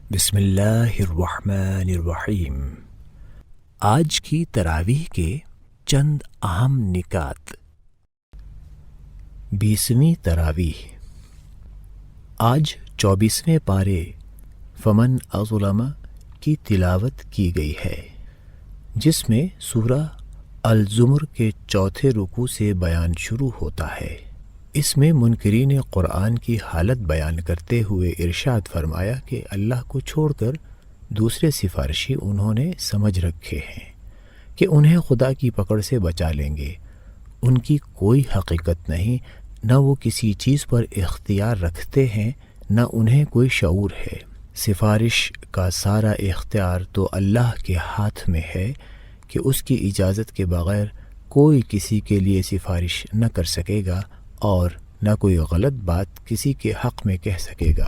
بسم اللہ الرحمن الرحیم۔ آج کی تراویح کے چند اہم نکات۔ 20ویں تراویح۔ آج 24ویں پارے فمن اظلم کی تلاوت کی گئی ہے، جس میں سورہ الزمر کے چوتھے رکوع سے بیان شروع ہوتا ہے۔ اس میں منکرین قرآن کی حالت بیان کرتے ہوئے ارشاد فرمایا کہ اللہ کو چھوڑ کر دوسرے سفارشی انہوں نے سمجھ رکھے ہیں کہ انہیں خدا کی پکڑ سے بچا لیں گے۔ ان کی کوئی حقیقت نہیں، نہ وہ کسی چیز پر اختیار رکھتے ہیں، نہ انہیں کوئی شعور ہے۔ سفارش کا سارا اختیار تو اللہ کے ہاتھ میں ہے کہ اس کی اجازت کے بغیر کوئی کسی کے لیے سفارش نہ کر سکے گا اور نہ کوئی غلط بات کسی کے حق میں کہہ سکے گا۔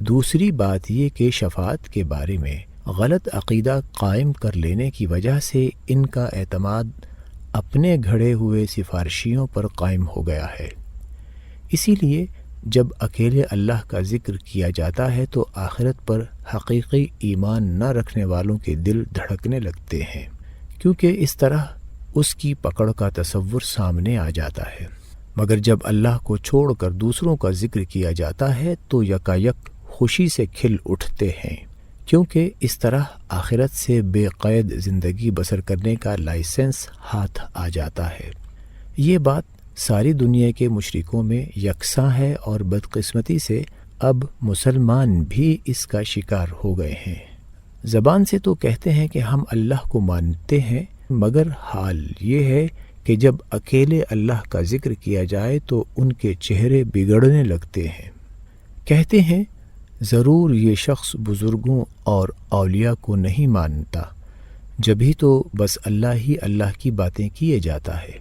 دوسری بات یہ کہ شفاعت کے بارے میں غلط عقیدہ قائم کر لینے کی وجہ سے ان کا اعتماد اپنے گھڑے ہوئے سفارشیوں پر قائم ہو گیا ہے۔ اسی لیے جب اکیلے اللہ کا ذکر کیا جاتا ہے تو آخرت پر حقیقی ایمان نہ رکھنے والوں کے دل دھڑکنے لگتے ہیں، کیونکہ اس طرح اس کی پکڑ کا تصور سامنے آ جاتا ہے۔ مگر جب اللہ کو چھوڑ کر دوسروں کا ذکر کیا جاتا ہے تو یکایک خوشی سے کھل اٹھتے ہیں، کیونکہ اس طرح آخرت سے بے قید زندگی بسر کرنے کا لائسنس ہاتھ آ جاتا ہے۔ یہ بات ساری دنیا کے مشرکوں میں یکساں ہے اور بدقسمتی سے اب مسلمان بھی اس کا شکار ہو گئے ہیں۔ زبان سے تو کہتے ہیں کہ ہم اللہ کو مانتے ہیں، مگر حال یہ ہے کہ جب اکیلے اللہ کا ذکر کیا جائے تو ان کے چہرے بگڑنے لگتے ہیں۔ کہتے ہیں ضرور یہ شخص بزرگوں اور اولیاء کو نہیں مانتا، جبھی تو بس اللہ ہی اللہ کی باتیں کیے جاتا ہے،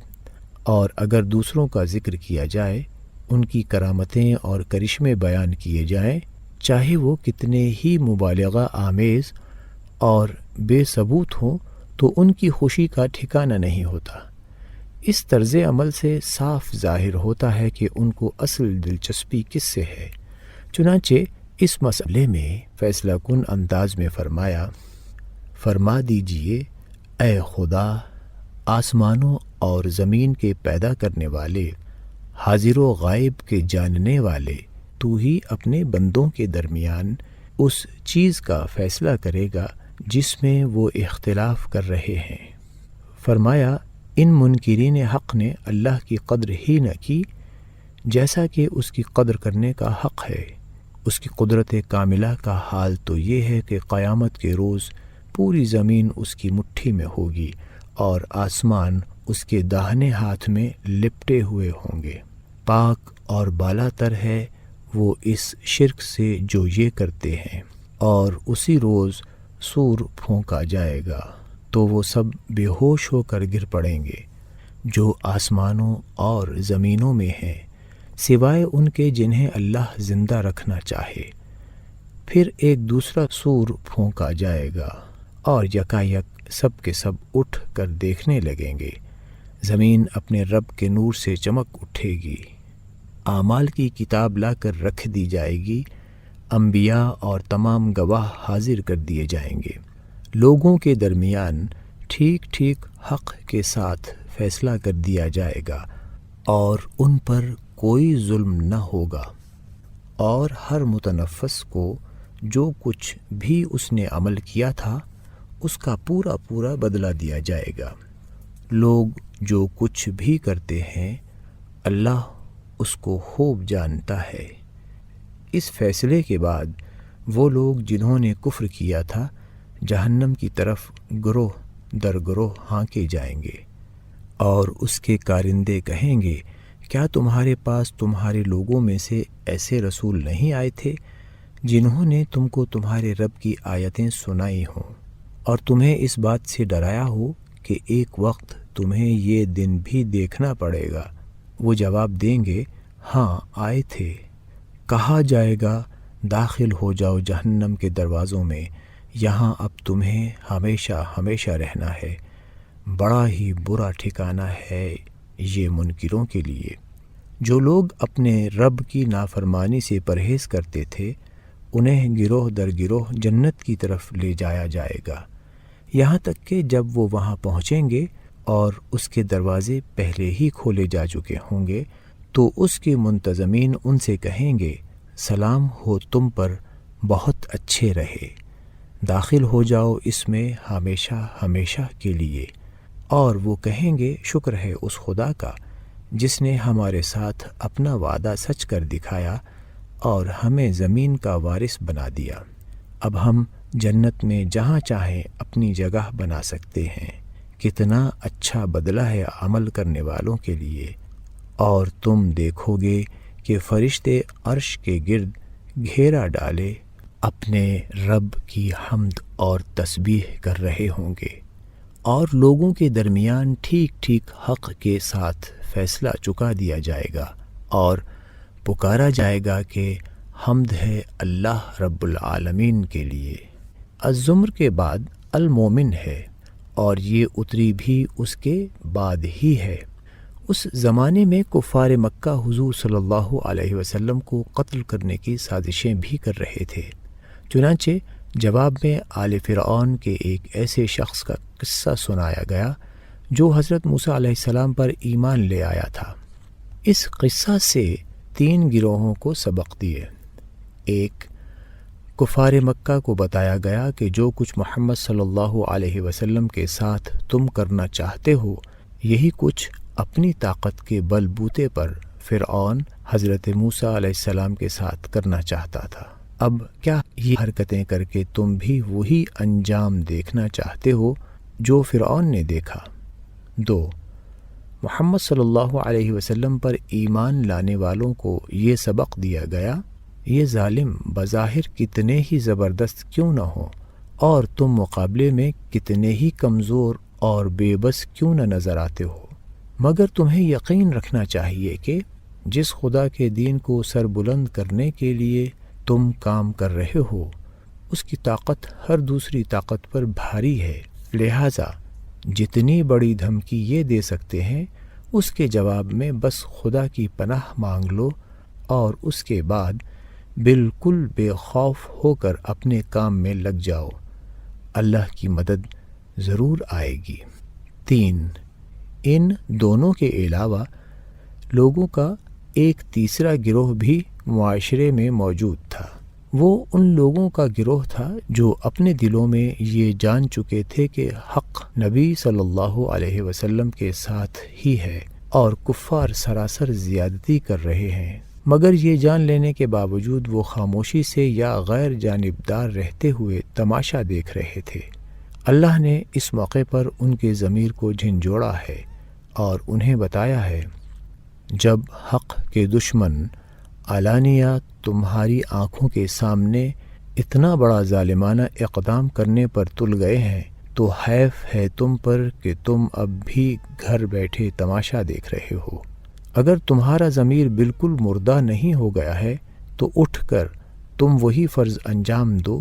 اور اگر دوسروں کا ذکر کیا جائے، ان کی کرامتیں اور کرشمے بیان کیے جائیں، چاہے وہ کتنے ہی مبالغہ آمیز اور بے ثبوت ہوں، تو ان کی خوشی کا ٹھکانہ نہیں ہوتا۔ اس طرز عمل سے صاف ظاہر ہوتا ہے کہ ان کو اصل دلچسپی کس سے ہے۔ چنانچہ اس مسئلے میں فیصلہ کن انداز میں فرما دیجئے، اے خدا، آسمانوں اور زمین کے پیدا کرنے والے، حاضر و غائب کے جاننے والے، تو ہی اپنے بندوں کے درمیان اس چیز کا فیصلہ کرے گا جس میں وہ اختلاف کر رہے ہیں۔ فرمایا ان منکرین حق نے اللہ کی قدر ہی نہ کی جیسا کہ اس کی قدر کرنے کا حق ہے۔ اس کی قدرت کاملہ کا حال تو یہ ہے کہ قیامت کے روز پوری زمین اس کی مٹھی میں ہوگی اور آسمان اس کے داہنے ہاتھ میں لپٹے ہوئے ہوں گے۔ پاک اور بالا تر ہے وہ اس شرک سے جو یہ کرتے ہیں، اور اسی روز سور پھونکا جائے گا تو وہ سب بے ہوش ہو کر گر پڑیں گے جو آسمانوں اور زمینوں میں ہیں، سوائے ان کے جنہیں اللہ زندہ رکھنا چاہے۔ پھر ایک دوسرا سور پھونکا جائے گا اور یکایک سب کے سب اٹھ کر دیکھنے لگیں گے۔ زمین اپنے رب کے نور سے چمک اٹھے گی، اعمال کی کتاب لا کر رکھ دی جائے گی، انبیاء اور تمام گواہ حاضر کر دیے جائیں گے۔ لوگوں کے درمیان ٹھیک ٹھیک حق کے ساتھ فیصلہ کر دیا جائے گا اور ان پر کوئی ظلم نہ ہوگا، اور ہر متنفس کو جو کچھ بھی اس نے عمل کیا تھا اس کا پورا پورا بدلہ دیا جائے گا۔ لوگ جو کچھ بھی کرتے ہیں اللہ اس کو خوب جانتا ہے۔ اس فیصلے کے بعد وہ لوگ جنہوں نے کفر کیا تھا جہنم کی طرف گروہ در گروہ ہانکے جائیں گے، اور اس کے کارندے کہیں گے کیا تمہارے پاس تمہارے لوگوں میں سے ایسے رسول نہیں آئے تھے جنہوں نے تم کو تمہارے رب کی آیتیں سنائی ہوں اور تمہیں اس بات سے ڈرایا ہو کہ ایک وقت تمہیں یہ دن بھی دیکھنا پڑے گا؟ وہ جواب دیں گے ہاں آئے تھے۔ کہا جائے گا داخل ہو جاؤ جہنم کے دروازوں میں، یہاں اب تمہیں ہمیشہ ہمیشہ رہنا ہے۔ بڑا ہی برا ٹھکانہ ہے یہ منکروں کے لیے۔ جو لوگ اپنے رب کی نافرمانی سے پرہیز کرتے تھے انہیں گروہ در گروہ جنت کی طرف لے جایا جائے گا، یہاں تک کہ جب وہ وہاں پہنچیں گے اور اس کے دروازے پہلے ہی کھولے جا چکے ہوں گے تو اس کے منتظمین ان سے کہیں گے سلام ہو تم پر، بہت اچھے رہے، داخل ہو جاؤ اس میں ہمیشہ ہمیشہ کے لیے۔ اور وہ کہیں گے شکر ہے اس خدا کا جس نے ہمارے ساتھ اپنا وعدہ سچ کر دکھایا اور ہمیں زمین کا وارث بنا دیا، اب ہم جنت میں جہاں چاہیں اپنی جگہ بنا سکتے ہیں۔ کتنا اچھا بدلہ ہے عمل کرنے والوں کے لیے۔ اور تم دیکھو گے کہ فرشتے عرش کے گرد گھیرا ڈالے اپنے رب کی حمد اور تسبیح کر رہے ہوں گے، اور لوگوں کے درمیان ٹھیک ٹھیک حق کے ساتھ فیصلہ چکا دیا جائے گا، اور پکارا جائے گا کہ حمد ہے اللہ رب العالمین کے لیے۔ الزمر کے بعد المومن ہے، اور یہ اتری بھی اس کے بعد ہی ہے۔ اس زمانے میں کفار مکہ حضور صلی اللہ علیہ وسلم کو قتل کرنے کی سازشیں بھی کر رہے تھے، چنانچہ جواب میں آل فرعون کے ایک ایسے شخص کا قصہ سنایا گیا جو حضرت موسیٰ علیہ السلام پر ایمان لے آیا تھا۔ اس قصہ سے 3 گروہوں کو سبق دیے۔ ایک، کفار مکہ کو بتایا گیا کہ جو کچھ محمد صلی اللہ علیہ وسلم کے ساتھ تم کرنا چاہتے ہو، یہی کچھ اپنی طاقت کے بل بوتے پر فرعون حضرت موسیٰ علیہ السلام کے ساتھ کرنا چاہتا تھا۔ اب کیا یہ حرکتیں کر کے تم بھی وہی انجام دیکھنا چاہتے ہو جو فرعون نے دیکھا؟ 2، محمد صلی اللہ علیہ وسلم پر ایمان لانے والوں کو یہ سبق دیا گیا، یہ ظالم بظاہر کتنے ہی زبردست کیوں نہ ہو، اور تم مقابلے میں کتنے ہی کمزور اور بے بس کیوں نہ نظر آتے ہو، مگر تمہیں یقین رکھنا چاہیے کہ جس خدا کے دین کو سر بلند کرنے کے لیے تم کام کر رہے ہو، اس کی طاقت ہر دوسری طاقت پر بھاری ہے، لہٰذا جتنی بڑی دھمکی یہ دے سکتے ہیں اس کے جواب میں بس خدا کی پناہ مانگ لو، اور اس کے بعد بالکل بے خوف ہو کر اپنے کام میں لگ جاؤ، اللہ کی مدد ضرور آئے گی۔ 3، ان دونوں کے علاوہ لوگوں کا ایک تیسرا گروہ بھی معاشرے میں موجود تھا۔ وہ ان لوگوں کا گروہ تھا جو اپنے دلوں میں یہ جان چکے تھے کہ حق نبی صلی اللہ علیہ وسلم کے ساتھ ہی ہے اور کفار سراسر زیادتی کر رہے ہیں، مگر یہ جان لینے کے باوجود وہ خاموشی سے یا غیر جانبدار رہتے ہوئے تماشا دیکھ رہے تھے۔ اللہ نے اس موقع پر ان کے ضمیر کو جھنجھوڑا ہے اور انہیں بتایا ہے، جب حق کے دشمن علانیہ تمہاری آنکھوں کے سامنے اتنا بڑا ظالمانہ اقدام کرنے پر تل گئے ہیں تو حیف ہے تم پر کہ تم اب بھی گھر بیٹھے تماشا دیکھ رہے ہو۔ اگر تمہارا ضمیر بالکل مردہ نہیں ہو گیا ہے تو اٹھ کر تم وہی فرض انجام دو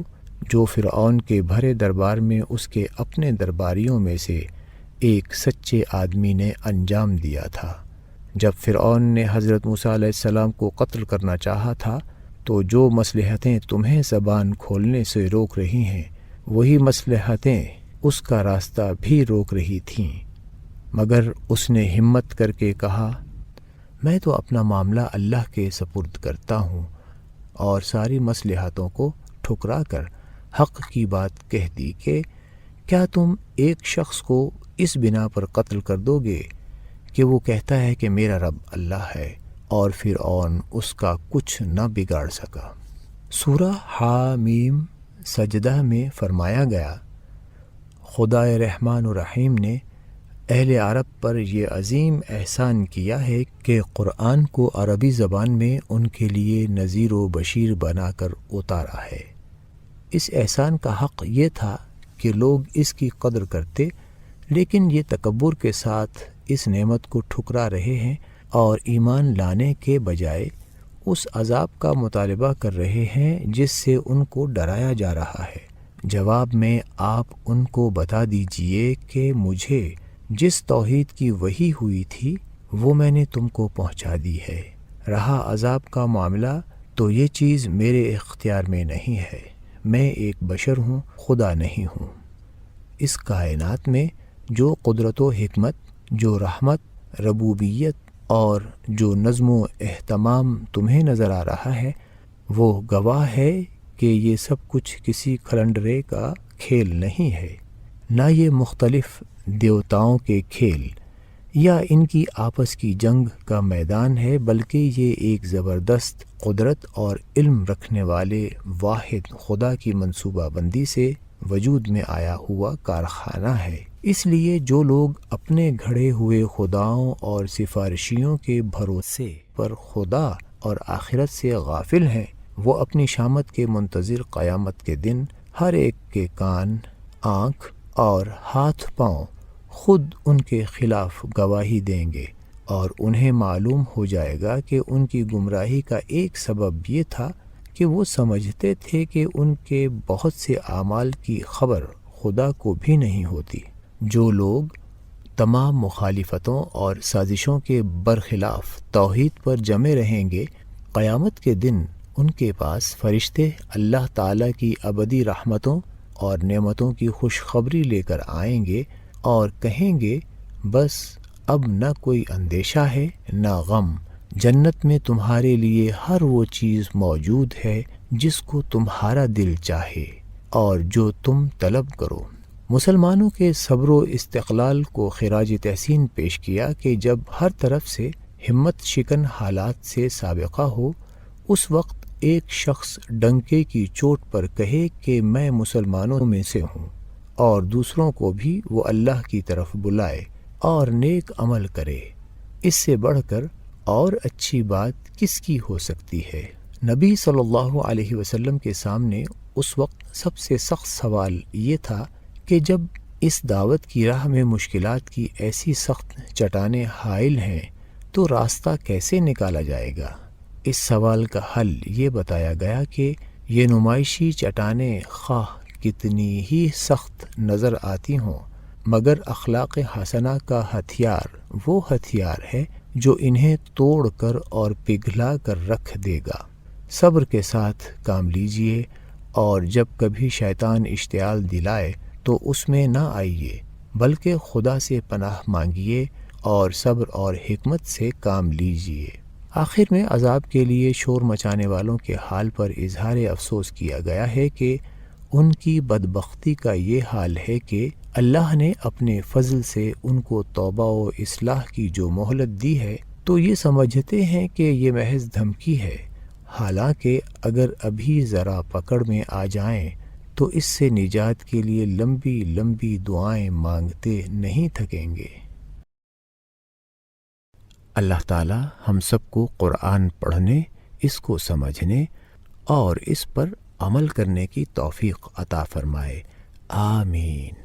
جو فرعون کے بھرے دربار میں اس کے اپنے درباریوں میں سے ایک سچے آدمی نے انجام دیا تھا۔ جب فرعون نے حضرت موسیٰ علیہ السلام کو قتل کرنا چاہا تھا تو جو مصلحتیں تمہیں زبان کھولنے سے روک رہی ہیں، وہی مصلحتیں اس کا راستہ بھی روک رہی تھیں، مگر اس نے ہمت کر کے کہا، میں تو اپنا معاملہ اللہ کے سپرد کرتا ہوں، اور ساری مصلحتوں کو ٹھکرا کر حق کی بات کہہ دی کہ کیا تم ایک شخص کو اس بنا پر قتل کر دو گے کہ وہ کہتا ہے کہ میرا رب اللہ ہے، اور فرعون اس کا کچھ نہ بگاڑ سکا۔ سورہ حامیم سجدہ میں فرمایا گیا، خدائے رحمان الرحیم نے اہل عرب پر یہ عظیم احسان کیا ہے کہ قرآن کو عربی زبان میں ان کے لیے نذیر و بشیر بنا کر اتارا ہے۔ اس احسان کا حق یہ تھا کہ لوگ اس کی قدر کرتے، لیکن یہ تکبر کے ساتھ اس نعمت کو ٹھکرا رہے ہیں اور ایمان لانے کے بجائے اس عذاب کا مطالبہ کر رہے ہیں جس سے ان کو ڈرایا جا رہا ہے۔ جواب میں آپ ان کو بتا دیجئے کہ مجھے جس توحید کی وحی ہوئی تھی وہ میں نے تم کو پہنچا دی ہے۔ رہا عذاب کا معاملہ تو یہ چیز میرے اختیار میں نہیں ہے، میں ایک بشر ہوں، خدا نہیں ہوں۔ اس کائنات میں جو قدرت و حکمت، جو رحمت، ربوبیت اور جو نظم و اہتمام تمہیں نظر آ رہا ہے، وہ گواہ ہے کہ یہ سب کچھ کسی کھلنڈرے کا کھیل نہیں ہے، نہ یہ مختلف دیوتاؤں کے کھیل یا ان کی آپس کی جنگ کا میدان ہے، بلکہ یہ ایک زبردست قدرت اور علم رکھنے والے واحد خدا کی منصوبہ بندی سے وجود میں آیا ہوا کارخانہ ہے۔ اس لیے جو لوگ اپنے گھڑے ہوئے خداؤں اور سفارشیوں کے بھروسے پر خدا اور آخرت سے غافل ہیں، وہ اپنی شامت کے منتظر قیامت کے دن ہر ایک کے کان، آنکھ اور ہاتھ پاؤں خود ان کے خلاف گواہی دیں گے، اور انہیں معلوم ہو جائے گا کہ ان کی گمراہی کا ایک سبب یہ تھا کہ وہ سمجھتے تھے کہ ان کے بہت سے اعمال کی خبر خدا کو بھی نہیں ہوتی۔ جو لوگ تمام مخالفتوں اور سازشوں کے برخلاف توحید پر جمے رہیں گے، قیامت کے دن ان کے پاس فرشتے اللہ تعالیٰ کی ابدی رحمتوں اور نعمتوں کی خوشخبری لے کر آئیں گے اور کہیں گے، بس اب نہ کوئی اندیشہ ہے نہ غم، جنت میں تمہارے لیے ہر وہ چیز موجود ہے جس کو تمہارا دل چاہے اور جو تم طلب کرو۔ مسلمانوں کے صبر و استقلال کو خراج تحسین پیش کیا کہ جب ہر طرف سے ہمت شکن حالات سے سابقہ ہو، اس وقت ایک شخص ڈنکے کی چوٹ پر کہے کہ میں مسلمانوں میں سے ہوں، اور دوسروں کو بھی وہ اللہ کی طرف بلائے اور نیک عمل کرے، اس سے بڑھ کر اور اچھی بات کس کی ہو سکتی ہے؟ نبی صلی اللہ علیہ وسلم کے سامنے اس وقت سب سے سخت سوال یہ تھا کہ جب اس دعوت کی راہ میں مشکلات کی ایسی سخت چٹانیں حائل ہیں تو راستہ کیسے نکالا جائے گا؟ اس سوال کا حل یہ بتایا گیا کہ یہ نمائشی چٹانیں خواہ کتنی ہی سخت نظر آتی ہوں، مگر اخلاق حسنہ کا ہتھیار وہ ہتھیار ہے جو انہیں توڑ کر اور پگھلا کر رکھ دے گا۔ صبر کے ساتھ کام لیجئے، اور جب کبھی شیطان اشتعال دلائے تو اس میں نہ آئیے، بلکہ خدا سے پناہ مانگیے اور صبر اور حکمت سے کام لیجئے۔ آخر میں عذاب کے لیے شور مچانے والوں کے حال پر اظہار افسوس کیا گیا ہے کہ ان کی بدبختی کا یہ حال ہے کہ اللہ نے اپنے فضل سے ان کو توبہ و اصلاح کی جو مہلت دی ہے تو یہ سمجھتے ہیں کہ یہ محض دھمکی ہے، حالانکہ اگر ابھی ذرا پکڑ میں آ جائیں تو اس سے نجات کے لیے لمبی لمبی دعائیں مانگتے نہیں تھکیں گے۔ اللہ تعالی ہم سب کو قرآن پڑھنے، اس کو سمجھنے اور اس پر عمل کرنے کی توفیق عطا فرمائے، آمین۔